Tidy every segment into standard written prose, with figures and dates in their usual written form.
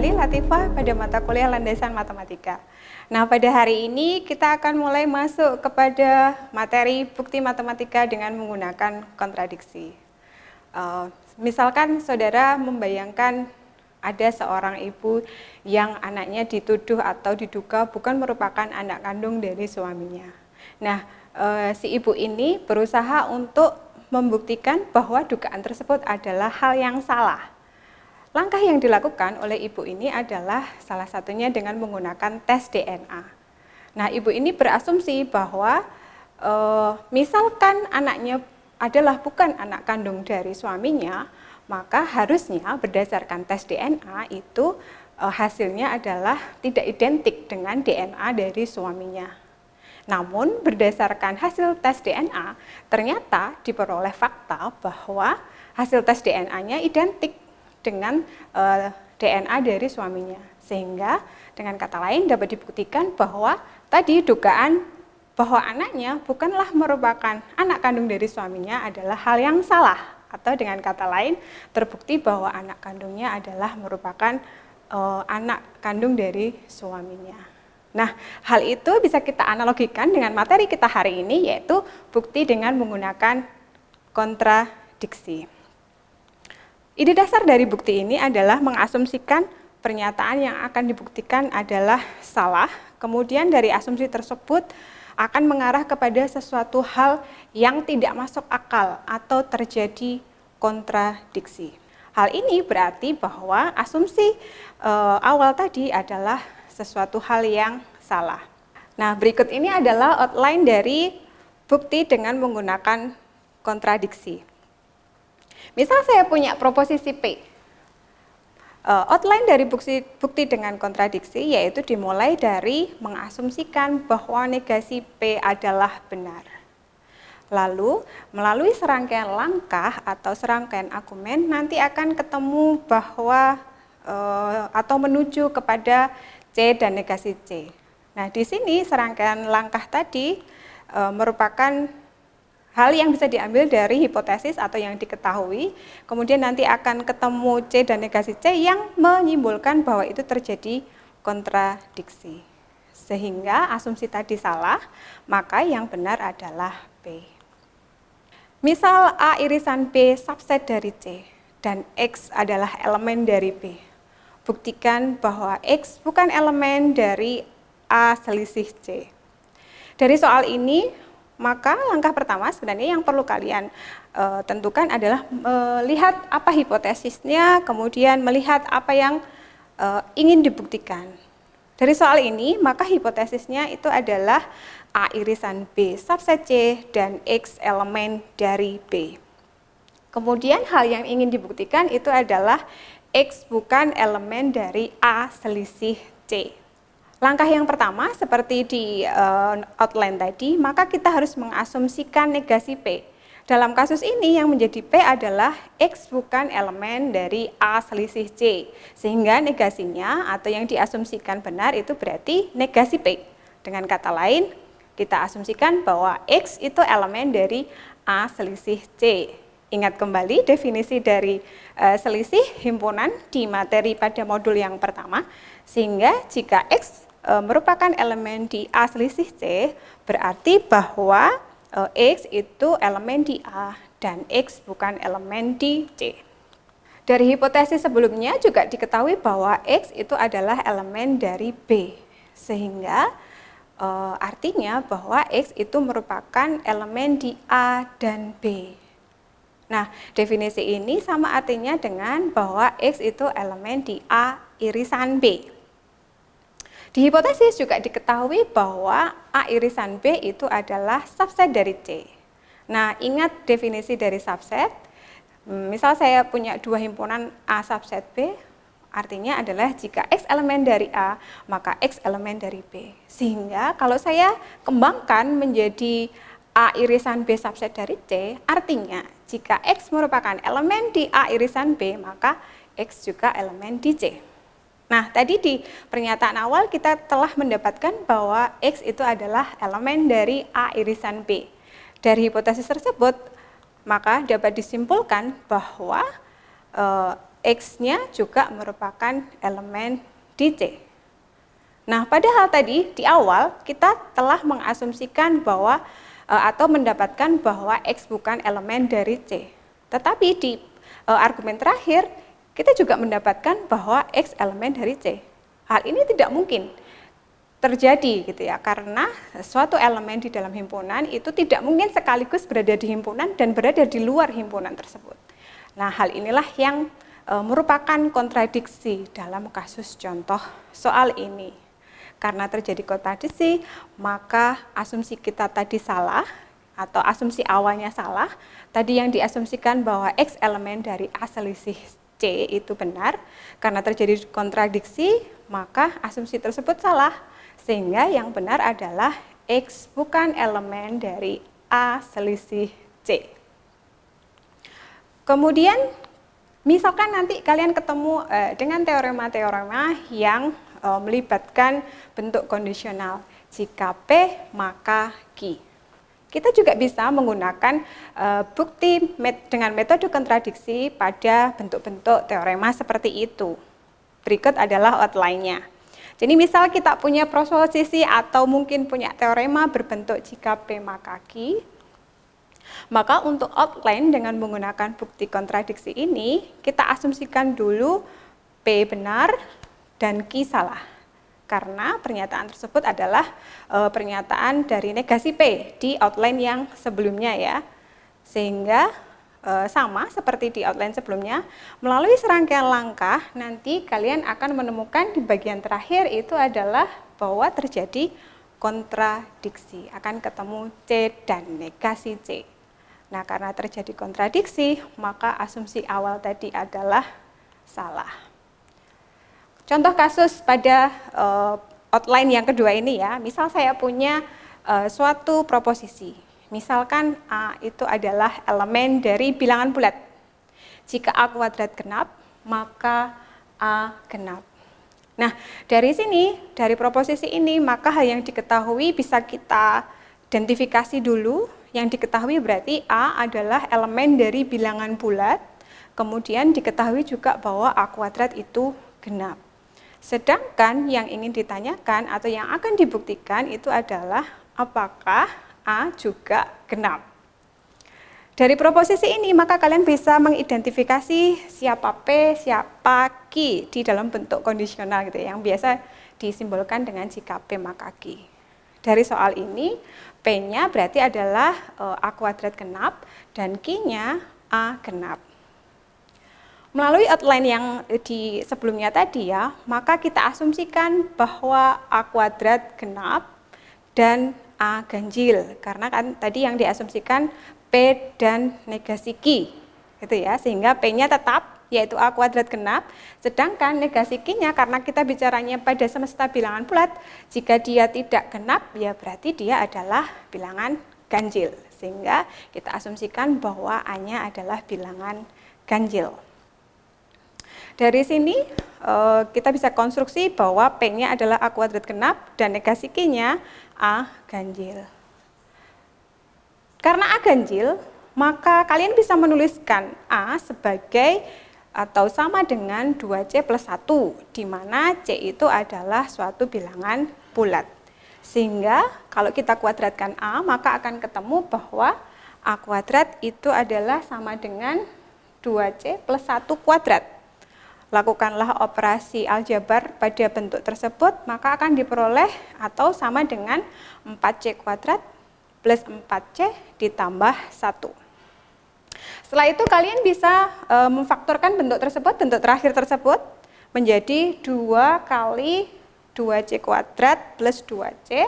kembali Latifah pada mata kuliah Landasan Matematika. Nah, pada hari ini kita akan mulai masuk kepada materi bukti matematika dengan menggunakan kontradiksi. Misalkan saudara membayangkan ada seorang ibu yang anaknya dituduh atau diduga bukan merupakan anak kandung dari suaminya. Nah, si ibu ini berusaha untuk membuktikan bahwa dugaan tersebut adalah hal yang salah. Langkah yang dilakukan oleh ibu ini adalah salah satunya dengan menggunakan tes DNA. Nah, ibu ini berasumsi bahwa misalkan anaknya adalah bukan anak kandung dari suaminya, maka harusnya berdasarkan tes DNA itu hasilnya adalah tidak identik dengan DNA dari suaminya. Namun berdasarkan hasil tes DNA, ternyata diperoleh fakta bahwa hasil tes DNA-nya identik dengan DNA dari suaminya. Sehingga dengan kata lain dapat dibuktikan bahwa tadi dugaan bahwa anaknya bukanlah merupakan anak kandung dari suaminya adalah hal yang salah. Atau dengan kata lain terbukti bahwa anak kandungnya adalah merupakan anak kandung dari suaminya. Nah, hal itu bisa kita analogikan dengan materi kita hari ini, yaitu bukti dengan menggunakan kontradiksi. Ide dasar dari bukti ini adalah mengasumsikan pernyataan yang akan dibuktikan adalah salah, kemudian dari asumsi tersebut akan mengarah kepada sesuatu hal yang tidak masuk akal atau terjadi kontradiksi. Hal ini berarti bahwa asumsi awal tadi adalah sesuatu hal yang salah. Nah, berikut ini adalah outline dari bukti dengan menggunakan kontradiksi. Misal saya punya proposisi P. Outline dari bukti dengan kontradiksi yaitu dimulai dari mengasumsikan bahwa negasi P adalah benar. Lalu, melalui serangkaian langkah atau serangkaian argumen nanti akan ketemu bahwa atau menuju kepada C dan negasi C. Nah, di sini serangkaian langkah tadi merupakan hal yang bisa diambil dari hipotesis atau yang diketahui, kemudian nanti akan ketemu C dan negasi C yang menyimpulkan bahwa itu terjadi kontradiksi. Sehingga asumsi tadi salah, maka yang benar adalah P. Misal A irisan B subset dari C dan X adalah elemen dari B. Buktikan bahwa X bukan elemen dari A selisih C. Dari soal ini, maka langkah pertama sebenarnya yang perlu kalian tentukan adalah melihat apa hipotesisnya, kemudian melihat apa yang ingin dibuktikan. Dari soal ini, maka hipotesisnya itu adalah A irisan B subset C dan X elemen dari B. Kemudian hal yang ingin dibuktikan itu adalah X bukan elemen dari A selisih C. Langkah yang pertama, seperti di outline tadi, maka kita harus mengasumsikan negasi P. Dalam kasus ini yang menjadi P adalah X bukan elemen dari A selisih C. Sehingga negasinya atau yang diasumsikan benar itu berarti negasi P. Dengan kata lain, kita asumsikan bahwa X itu elemen dari A selisih C. Ingat kembali definisi dari selisih himpunan di materi pada modul yang pertama. Sehingga jika X merupakan elemen di A selisih C, berarti bahwa X itu elemen di A dan X bukan elemen di C. Dari hipotesis sebelumnya juga diketahui bahwa X itu adalah elemen dari B, sehingga artinya bahwa X itu merupakan elemen di A dan B. Nah, definisi ini sama artinya dengan bahwa X itu elemen di A irisan B. Di hipotesis juga diketahui bahwa A irisan B itu adalah subset dari C. Nah, ingat definisi dari subset. Misal saya punya dua himpunan A subset B, artinya adalah jika X elemen dari A, maka X elemen dari B. Sehingga kalau saya kembangkan menjadi A irisan B subset dari C, artinya jika X merupakan elemen di A irisan B, maka X juga elemen di C. Nah, tadi di pernyataan awal kita telah mendapatkan bahwa X itu adalah elemen dari A irisan B. Dari hipotesis tersebut, maka dapat disimpulkan bahwa X-nya juga merupakan elemen di C. Nah, padahal tadi di awal kita telah mengasumsikan bahwa atau mendapatkan bahwa X bukan elemen dari C. Tetapi di argumen terakhir kita juga mendapatkan bahwa X elemen dari C. Hal ini tidak mungkin terjadi gitu ya, karena suatu elemen di dalam himpunan itu tidak mungkin sekaligus berada di himpunan dan berada di luar himpunan tersebut. Nah, hal inilah yang merupakan kontradiksi dalam kasus contoh soal ini. Karena terjadi kontradiksi, maka asumsi kita tadi salah, atau asumsi awalnya salah. Tadi yang diasumsikan bahwa X elemen dari A selisih C itu benar. Karena terjadi kontradiksi, maka asumsi tersebut salah. Sehingga yang benar adalah X bukan elemen dari A selisih C. Kemudian, misalkan nanti kalian ketemu dengan teorema-teorema yang melibatkan bentuk kondisional. Jika P, maka Q. Kita juga bisa menggunakan bukti dengan metode kontradiksi pada bentuk-bentuk teorema seperti itu. Berikut adalah outline-nya. Jadi misal kita punya proposisi atau mungkin punya teorema berbentuk jika P maka Q, maka untuk outline dengan menggunakan bukti kontradiksi ini, kita asumsikan dulu P benar dan Q salah. Karena pernyataan tersebut adalah pernyataan dari negasi P di outline yang sebelumnya ya. Sehingga sama seperti di outline sebelumnya, melalui serangkaian langkah nanti kalian akan menemukan di bagian terakhir itu adalah bahwa terjadi kontradiksi, akan ketemu C dan negasi C. Nah, karena terjadi kontradiksi, maka asumsi awal tadi adalah salah. Contoh kasus pada outline yang kedua ini ya, misal saya punya suatu proposisi. Misalkan A itu adalah elemen dari bilangan bulat. Jika A kuadrat genap, maka A genap. Nah, dari sini, dari proposisi ini, maka hal yang diketahui bisa kita identifikasi dulu. Yang diketahui berarti A adalah elemen dari bilangan bulat, kemudian diketahui juga bahwa A kuadrat itu genap. Sedangkan yang ingin ditanyakan atau yang akan dibuktikan itu adalah apakah A juga genap. Dari proposisi ini maka kalian bisa mengidentifikasi siapa P, siapa Q di dalam bentuk kondisional gitu ya, yang biasa disimbolkan dengan jika P maka Q. Dari soal ini P-nya berarti adalah A kuadrat genap dan Q-nya A genap. Melalui outline yang di sebelumnya tadi ya, maka kita asumsikan bahwa A kuadrat genap dan A ganjil. Karena kan tadi yang diasumsikan P dan negasi Q, gitu ya, sehingga P-nya tetap yaitu A kuadrat genap, sedangkan negasi Q-nya karena kita bicaranya pada semesta bilangan bulat, jika dia tidak genap ya berarti dia adalah bilangan ganjil, sehingga kita asumsikan bahwa A-nya adalah bilangan ganjil. Dari sini kita bisa konstruksi bahwa P-nya adalah A kuadrat genap dan negasi Q-nya A ganjil. Karena A ganjil, maka kalian bisa menuliskan A sebagai atau sama dengan 2C plus 1, di mana C itu adalah suatu bilangan bulat. Sehingga kalau kita kuadratkan A, maka akan ketemu bahwa A kuadrat itu adalah sama dengan 2C plus 1 kuadrat. Lakukanlah operasi aljabar pada bentuk tersebut, maka akan diperoleh atau sama dengan 4C kuadrat plus 4C ditambah 1. Setelah itu kalian bisa memfaktorkan bentuk tersebut, bentuk terakhir tersebut menjadi 2 kali 2C kuadrat plus 2C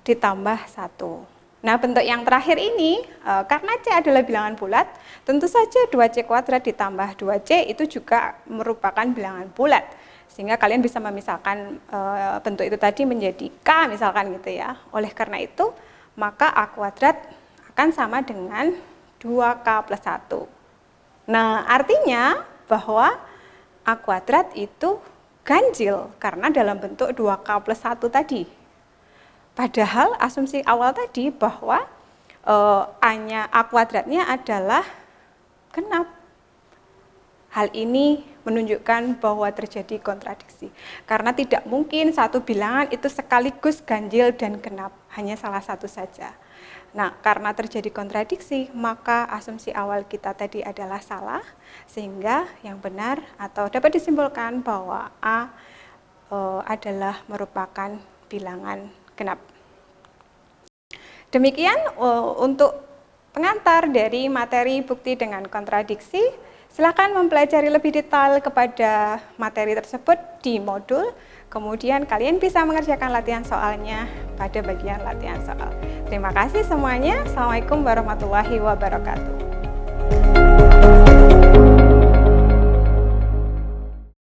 ditambah 1. Nah, bentuk yang terakhir ini, karena C adalah bilangan bulat, tentu saja 2C kuadrat ditambah 2C itu juga merupakan bilangan bulat. Sehingga kalian bisa memisahkan bentuk itu tadi menjadi K misalkan gitu ya. Oleh karena itu, maka A kuadrat akan sama dengan 2K plus 1. Nah, artinya bahwa A kuadrat itu ganjil karena dalam bentuk 2K plus 1 tadi. Padahal asumsi awal tadi bahwa A kuadratnya adalah genap. Hal ini menunjukkan bahwa terjadi kontradiksi. Karena tidak mungkin satu bilangan itu sekaligus ganjil dan genap, hanya salah satu saja. Nah, karena terjadi kontradiksi, maka asumsi awal kita tadi adalah salah, sehingga yang benar atau dapat disimpulkan bahwa A adalah merupakan bilangan genap. Demikian untuk pengantar dari materi bukti dengan kontradiksi. Silakan mempelajari lebih detail kepada materi tersebut di modul. Kemudian kalian bisa mengerjakan latihan soalnya pada bagian latihan soal. Terima kasih semuanya. Assalamualaikum warahmatullahi wabarakatuh.